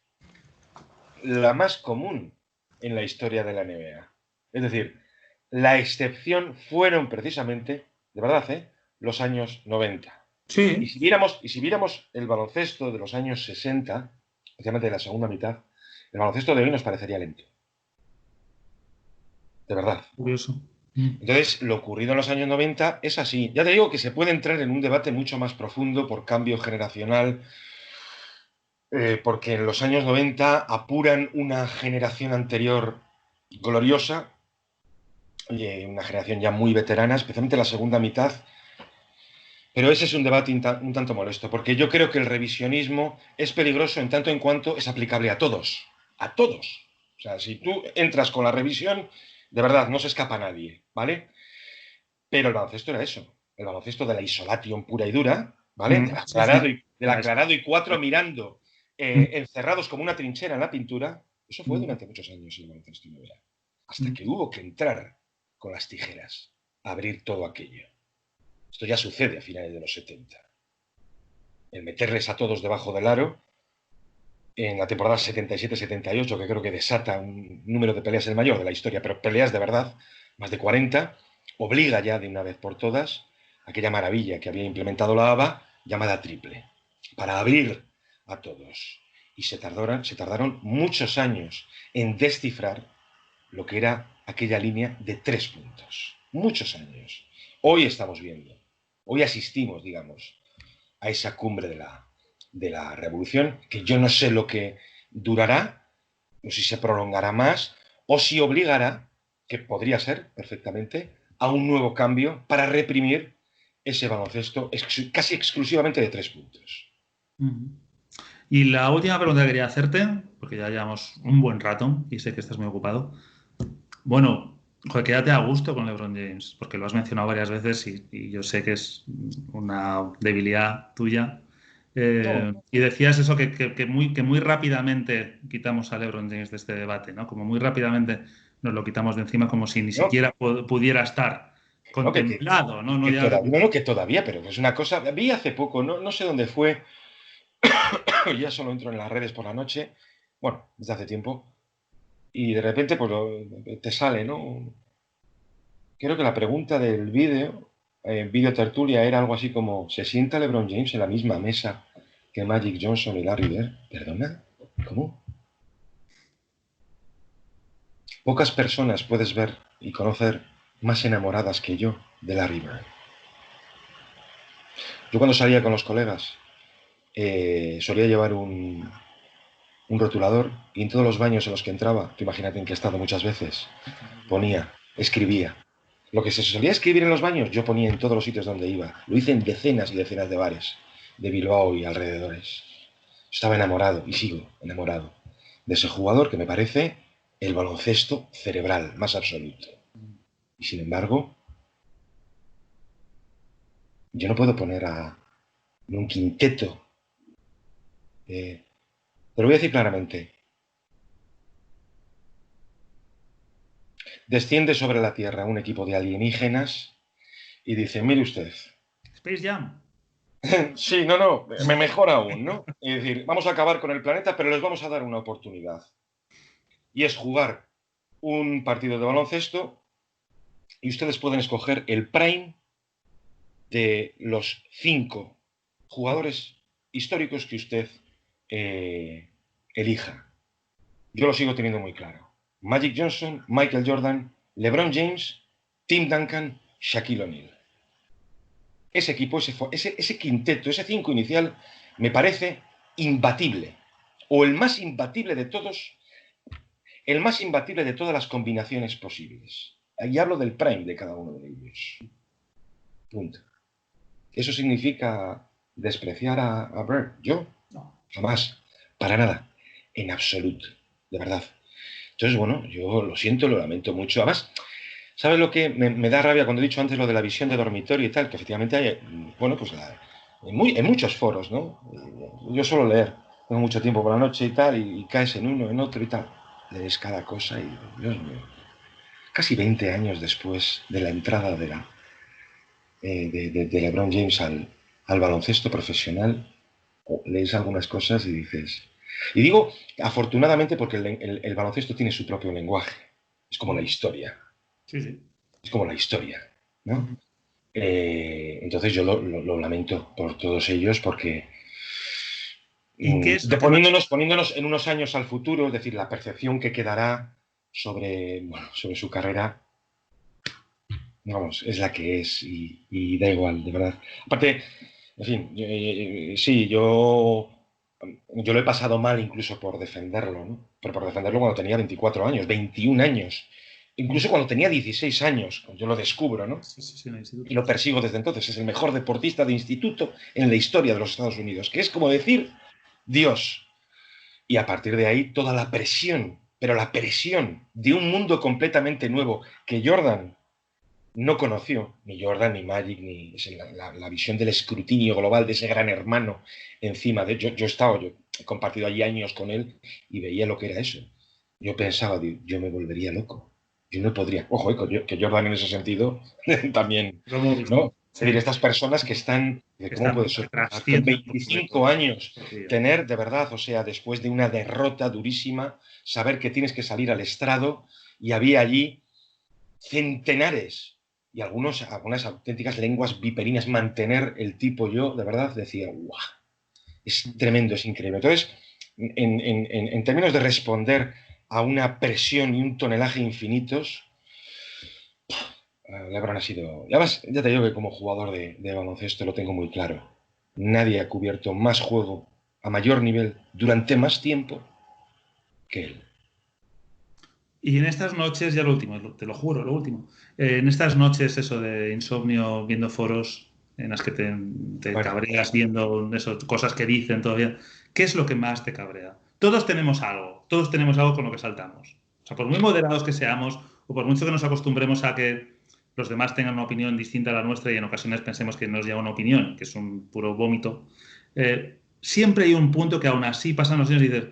B: la más común en la historia de la NBA. Es decir, la excepción fueron precisamente, de verdad, los años 90. Y
A: Sí,
B: si viéramos el baloncesto de los años 60, especialmente de la segunda mitad, el baloncesto de hoy nos parecería lento. De verdad.
A: curioso. Mm.
B: Entonces, lo ocurrido en los años 90 es así. Ya te digo que se puede entrar en un debate mucho más profundo por cambio generacional, porque en los años 90 apuran una generación anterior gloriosa, una generación ya muy veterana, especialmente la segunda mitad. Pero ese es un debate un tanto molesto, porque yo creo que el revisionismo es peligroso en tanto en cuanto es aplicable a todos. A todos. O sea, si tú entras con la revisión, de verdad, no se escapa nadie, ¿vale? Pero el baloncesto era eso. El baloncesto de la isolation pura y dura, ¿vale?
A: Mm. Sí, sí.
B: Del aclarado y cuatro mirando,
A: Mm.
B: encerrados como una trinchera en la pintura. Eso fue
A: Mm.
B: durante muchos años el baloncesto NBA. Hasta
A: Mm.
B: que hubo que entrar con las tijeras a abrir todo aquello. Esto ya sucede a finales de los 70. El meterles a todos debajo del aro en la temporada 77-78, que creo que desata un número de peleas el mayor de la historia, pero peleas de verdad, más de 40, obliga ya de una vez por todas aquella maravilla que había implementado la ABA llamada triple, para abrir a todos. Y se tardaron muchos años en descifrar lo que era aquella línea de 3 puntos. Muchos años. Hoy estamos viendo, hoy asistimos, digamos, a esa cumbre de la revolución, que yo no sé lo que durará, o si se prolongará más, o si obligará, que podría ser perfectamente, a un nuevo cambio para reprimir ese baloncesto casi exclusivamente de 3 puntos.
A: Mm. Y la última pregunta que quería hacerte, porque ya llevamos un buen rato y sé que estás muy ocupado. Bueno, joder, quédate a gusto con LeBron James, porque lo has mencionado varias veces y yo sé que es una debilidad tuya.
B: No,
A: Y decías eso, que muy rápidamente quitamos a LeBron James de este debate, ¿no? Como muy rápidamente nos lo quitamos de encima, como si ni
B: no,
A: siquiera pudiera estar
B: no, que,
A: contemplado, ¿no? No
B: que
A: ya.
B: todavía, no, que todavía, pero es una cosa, vi hace poco, no sé dónde fue, ya solo entro en las redes por la noche, bueno, desde hace tiempo, y de repente pues te sale, ¿no? Creo que la pregunta del vídeo tertulia era algo así como, ¿se sienta LeBron James en la misma mesa que Magic Johnson y Larry Bird? ¿Perdona? ¿Cómo? Pocas personas puedes ver y conocer más enamoradas que yo de Larry Bird. Yo cuando salía con los colegas solía llevar un rotulador y en todos los baños en los que entraba, que imagínate en que he estado muchas veces, ponía, escribía. Lo que se solía escribir en los baños, yo ponía en todos los sitios donde iba. Lo hice en decenas y decenas de bares de Bilbao y alrededores. Estaba enamorado y sigo enamorado de ese jugador que me parece el baloncesto cerebral más absoluto. Y sin embargo, yo no puedo poner en un quinteto. Te lo voy a decir claramente. Desciende sobre la Tierra un equipo de alienígenas y dice, mire usted.
A: Space Jam.
B: Sí, no, me mejora aún, ¿no? Es decir, vamos a acabar con el planeta, pero les vamos a dar una oportunidad. Y es jugar un partido de baloncesto y ustedes pueden escoger el prime de los 5 jugadores históricos que usted elija. Yo lo sigo teniendo muy claro. Magic Johnson, Michael Jordan, LeBron James, Tim Duncan, Shaquille O'Neal. Ese equipo, ese quinteto, ese 5 inicial, me parece imbatible. O el más imbatible de todos, el más imbatible de todas las combinaciones posibles. Y hablo del prime de cada uno de ellos. Punto. ¿Eso significa despreciar a Bird? Yo,
A: No.
B: jamás, para nada, en absoluto, de verdad. Entonces, bueno, yo lo siento, lo lamento mucho. Además, ¿sabes lo que me da rabia cuando he dicho antes lo de la visión de dormitorio y tal? Que efectivamente hay, bueno, pues en muchos foros, ¿no? Yo suelo leer, tengo mucho tiempo por la noche y tal, y caes en uno, en otro y tal. Lees cada cosa y, Dios mío, casi 20 años después de la entrada de LeBron James al baloncesto profesional, lees algunas cosas y dices... Y digo, afortunadamente, porque el baloncesto tiene su propio lenguaje. Es como la historia.
A: Sí, sí.
B: Es como la historia, ¿no? Entonces yo lo lamento por todos ellos porque
A: ¿Y qué es lo que más...
B: poniéndonos en unos años al futuro, es decir, la percepción que quedará sobre su carrera, vamos, es la que es y da igual, de verdad. Aparte, en fin, sí, yo lo he pasado mal incluso por defenderlo, ¿no? Pero por defenderlo cuando tenía 24 años, 21 años, incluso cuando tenía 16 años, yo lo descubro, ¿no?
A: Sí, sí, sí, en el instituto.
B: Y lo persigo desde entonces. Es el mejor deportista de instituto en la historia de los Estados Unidos, que es como decir Dios. Y a partir de ahí toda la presión, pero la presión de un mundo completamente nuevo que Jordan no conoció, ni Jordan, ni Magic, ni la visión del escrutinio global de ese gran hermano encima de... Yo he compartido allí años con él y veía lo que era eso. Yo pensaba, yo me volvería loco. Yo no podría. Ojo, que Jordan en ese sentido también,
A: Lo hemos visto.
B: ¿no? Es decir, estas personas que están,
A: Que
B: ¿cómo puede
A: están,
B: ser?
A: que
B: Con
A: trascienden por
B: 25 años,
A: completo.
B: tener de verdad, o sea, después de una derrota durísima, saber que tienes que salir al estrado y había allí centenares y algunas auténticas lenguas viperinas, mantener el tipo yo, de verdad, decía, ¡guau! Es tremendo, es increíble. Entonces, en términos de responder a una presión y un tonelaje infinitos, LeBron ha sido... Además, ya te digo que como jugador de baloncesto lo tengo muy claro. Nadie ha cubierto más juego a mayor nivel durante más tiempo que él.
A: Y en estas noches, ya lo último, te lo juro, lo último. En estas noches, eso de insomnio, viendo foros en las que te
B: Bueno,
A: cabreas viendo eso, cosas que dicen todavía, ¿qué es lo que más te cabrea? Todos tenemos algo con lo que saltamos. O sea, por muy moderados que seamos, o por mucho que nos acostumbremos a que los demás tengan una opinión distinta a la nuestra y en ocasiones pensemos que nos lleva una opinión, que es un puro vómito, siempre hay un punto que aún así pasan los años y dices,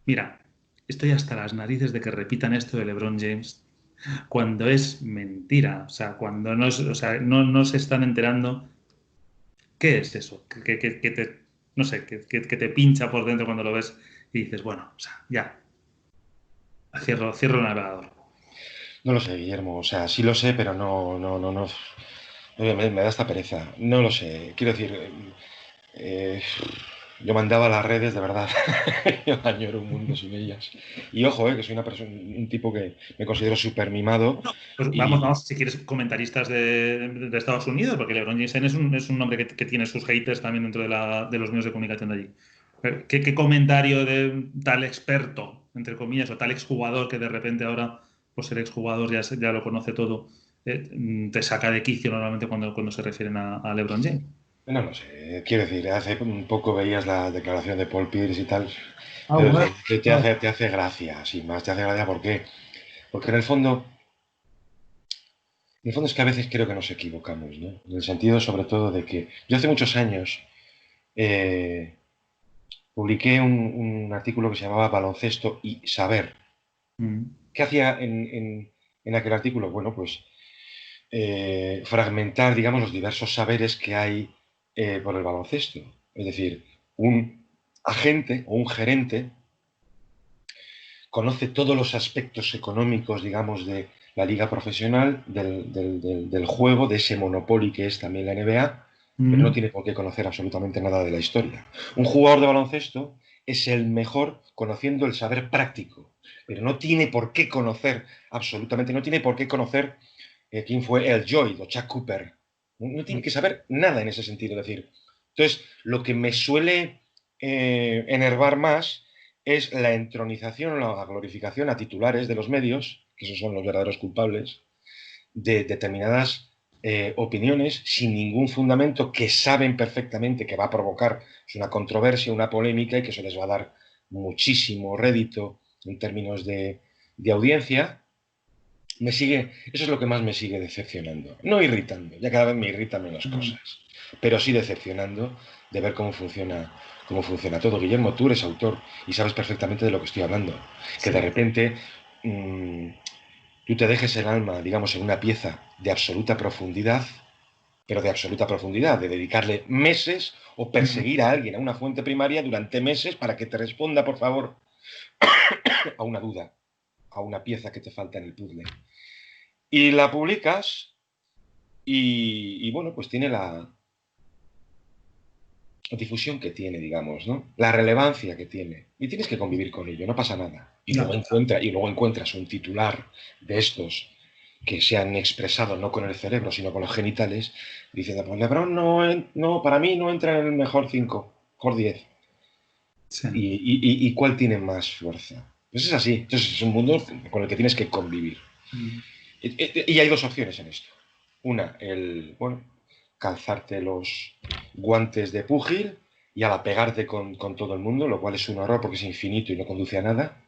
A: mira, estoy hasta las narices de que repitan esto de LeBron James cuando es mentira. O sea, cuando no, o sea, no se están enterando. ¿Qué es eso? Que te, no sé, que te pincha por dentro cuando lo ves y dices, bueno, o sea, ya, cierro el navegador.
B: no lo sé, Guillermo. O sea, sí lo sé, pero no. Me da esta pereza. No lo sé. Quiero decir, eh, yo mandaba las redes, de verdad. Yo añoro un mundo sin ellas. Y ojo, que soy una persona, un tipo que me considero súper mimado.
A: Pues
B: Y
A: vamos, si quieres, comentaristas de Estados Unidos, porque LeBron James es un nombre que tiene sus haters también dentro de los medios de comunicación de allí. ¿Qué comentario de tal experto, entre comillas, o tal exjugador que de repente ahora, por ser exjugador, ya lo conoce todo, te saca de quicio normalmente cuando se refieren a LeBron James?
B: no lo sé. Quiero decir, hace un poco veías la declaración de Paul Pierce y tal.
A: Ah,
B: Pero
A: bueno.
B: te hace gracia, sin más. Te hace gracia, ¿por qué? Porque en el fondo En el fondo es que a veces creo que nos equivocamos, ¿no? En el sentido sobre todo de que yo hace muchos años eh, publiqué un artículo que se llamaba Baloncesto y Saber.
A: Mm.
B: ¿Qué hacía en aquel artículo? Bueno, pues fragmentar, digamos, los diversos saberes que hay por el baloncesto. Es decir, un agente o un gerente conoce todos los aspectos económicos, digamos, de la liga profesional, del juego, de ese monopolio que es también la NBA, pero no
A: Mm.
B: tiene por qué conocer absolutamente nada de la historia. Un jugador de baloncesto es el mejor conociendo el saber práctico, pero no tiene por qué conocer absolutamente, no tiene por qué conocer quién fue el Lloyd o Chuck Cooper. No tiene que saber nada en ese sentido. Es decir, entonces, lo que me suele enervar más es la entronización, la glorificación a titulares de los medios, que esos son los verdaderos culpables, de determinadas opiniones sin ningún fundamento que saben perfectamente que va a provocar una controversia, una polémica y que eso les va a dar muchísimo rédito en términos de audiencia. Eso es lo que más me sigue decepcionando. No irritando, ya cada vez me irritan menos cosas, pero sí decepcionando de ver cómo funciona todo. Guillermo, tú eres autor y sabes perfectamente de lo que estoy hablando. Que de
A: Sí.
B: repente mmm, tú te dejes el alma, digamos, en una pieza de absoluta profundidad, pero de absoluta profundidad, de dedicarle meses o
A: Mm.
B: perseguir a alguien a una fuente primaria durante meses para que te responda, por favor, a una duda, a una pieza que te falta en el puzzle. Y la publicas bueno, pues tiene la difusión que tiene, digamos, ¿no? La relevancia que tiene. Y tienes que convivir con ello, no pasa nada.
A: No.
B: Y luego encuentras un titular de estos que se han expresado no con el cerebro, sino con los genitales, diciendo, pues LeBron no, para mí no entra en el mejor 5, mejor 10.
A: Sí.
B: ¿Y cuál tiene más fuerza? Pues es así. Entonces es un mundo con el que tienes que convivir.
A: Mm.
B: Y hay dos opciones en esto. Una, bueno, calzarte los guantes de púgil y a la pegarte con todo el mundo, lo cual es un horror porque es infinito y no conduce a nada.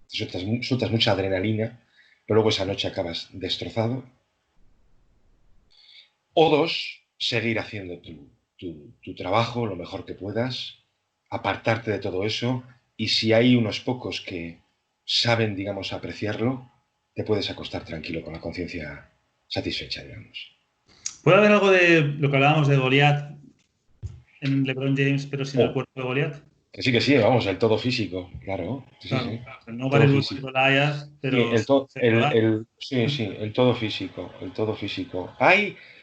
B: Sueltas mucha adrenalina, pero luego esa noche acabas destrozado. O dos, seguir haciendo tu trabajo lo mejor que puedas, apartarte de todo eso y si hay unos pocos que saben, digamos, apreciarlo, te puedes acostar tranquilo con la conciencia satisfecha, digamos.
A: ¿Puede haber algo de lo que hablábamos de Goliat en LeBron James, pero sin el
B: Oh,
A: cuerpo de Goliat?
B: que sí, vamos, el todo físico, claro, sí, sí,
A: Claro. O sea, no
B: todo
A: Gareth
B: físico.
A: Goliath,
B: Sí,
A: pero secular.
B: sí, el todo físico, el todo físico.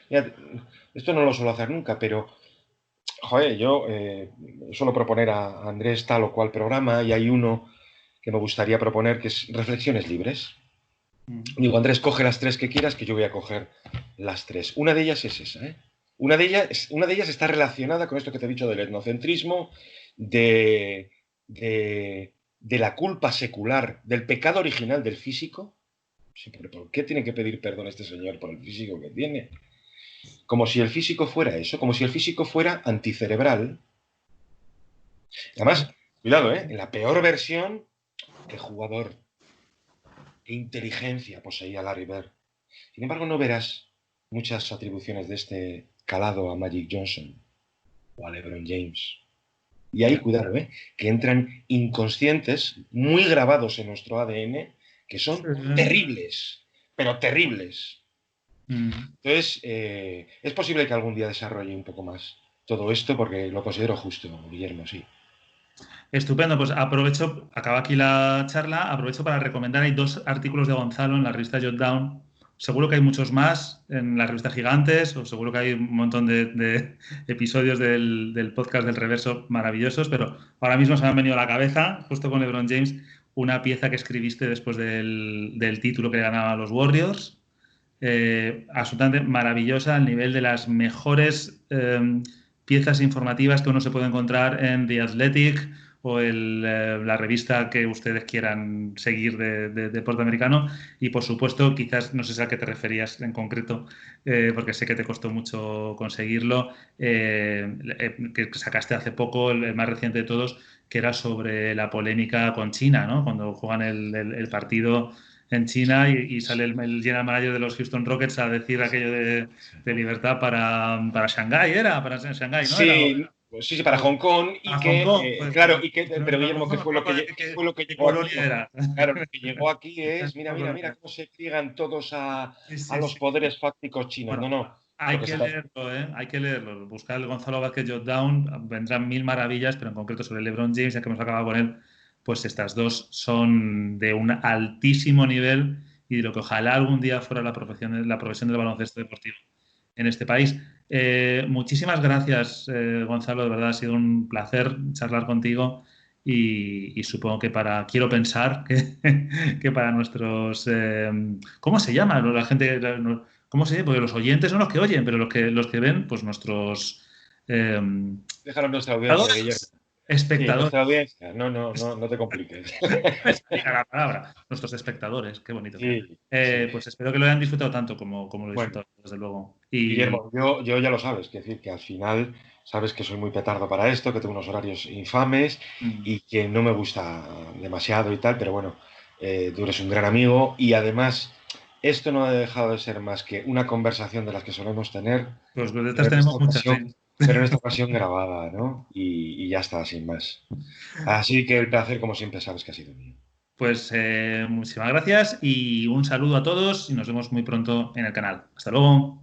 B: Ya, esto no lo suelo hacer nunca, pero joder, yo suelo proponer a Andrés tal o cual programa y hay uno que me gustaría proponer que es reflexiones libres.
A: Mm.
B: Digo, Andrés, coge las tres que quieras, que yo voy a coger las tres. Una de ellas es esa, ¿eh? Una de ellas está relacionada con esto que te he dicho del etnocentrismo, de, de la culpa secular, del pecado original del físico. Sí, pero ¿por qué tiene que pedir perdón este señor por el físico que tiene? Como si el físico fuera eso, como si el físico fuera anticerebral. Además, cuidado, ¿eh? En la peor versión, qué jugador, qué inteligencia poseía Larry Bird. Sin embargo, no verás muchas atribuciones de este calado a Magic Johnson o a LeBron James. Y ahí,
A: Ya.
B: cuidado, que entran inconscientes, muy grabados en nuestro ADN, que
A: Sí,
B: son
A: sí.
B: terribles, pero terribles.
A: Mm.
B: Entonces, es posible que algún día desarrolle un poco más todo esto porque lo considero justo, Guillermo, sí.
A: Estupendo, pues aprovecho, acaba aquí la charla, aprovecho para recomendar, hay dos artículos de Gonzalo en la revista Jotdown. Seguro que hay muchos más en la revista Gigantes, o seguro que hay un montón de episodios del podcast del Reverso maravillosos, pero ahora mismo se me han venido a la cabeza, justo con LeBron James, una pieza que escribiste después del título que ganaban los Warriors, absolutamente maravillosa al nivel de las mejores piezas informativas que uno se puede encontrar en The Athletic o la revista que ustedes quieran seguir de deporte americano. Y por supuesto, quizás no sé si a qué te referías en concreto, porque sé que te costó mucho conseguirlo, que sacaste hace poco, el más reciente de todos, que era sobre la polémica con China, ¿no? Cuando juegan el partido en China y sale el general manager de los Houston Rockets a decir aquello de libertad para Shanghái, para Shanghái, ¿no?
B: Sí, pues sí, para Hong Kong
A: Para Hong Kong, pues,
B: claro, pero
A: nos
B: Guillermo, ¿qué
A: hacemos
B: fue lo
A: poco
B: que,
A: de
B: qué fue lo que
A: qué
B: llegó aquí?
A: colonia era.
B: Claro, lo que llegó aquí es, mira, mira, mira
A: Colonia.
B: cómo se pliegan todos
A: Sí,
B: a
A: sí,
B: los
A: sí.
B: poderes fácticos chinos. No,
A: Bueno,
B: no, lo
A: hay
B: que
A: que
B: se está...
A: leerlo, ¿eh? Hay que leerlo. Buscar el Gonzalo Vázquez Jotdown, vendrán mil maravillas, pero en concreto sobre LeBron James, ya que hemos acabado con él, pues estas dos son de un altísimo nivel y de lo que ojalá algún día fuera la profesión del baloncesto deportivo en este país. Muchísimas gracias, Gonzalo, de verdad ha sido un placer charlar contigo y supongo que quiero pensar que para nuestros, ¿cómo se llama? La gente, ¿cómo se dice? Porque los oyentes son los que oyen, pero los que ven, pues nuestros eh,
B: Dejaron nuestra audiencia, Guillermo. Sí,
A: espectadores.
B: nuestra audiencia. No, no, no, no te compliques.
A: Me salía la palabra. Nuestros espectadores, qué bonito.
B: Sí, sí.
A: Pues espero que lo hayan disfrutado tanto como lo he
B: Bueno,
A: disfrutado, desde luego. Y
B: Guillermo, yo ya lo sabes, que decir que al final sabes que soy muy petardo para esto, que tengo unos horarios infames
A: mm,
B: y que no me gusta demasiado y tal, pero bueno, tú eres un gran amigo y además esto no ha dejado de ser más que una conversación de las que solemos tener,
A: pues de
B: pero
A: estas
B: en
A: tenemos
B: esta
A: muchas,
B: ocasión,
A: sí.
B: grabada, ¿no? Y ya está, sin más. Así que el placer, como siempre, sabes que ha sido mío.
A: Pues muchísimas gracias y un saludo a todos y nos vemos muy pronto en el canal. Hasta luego.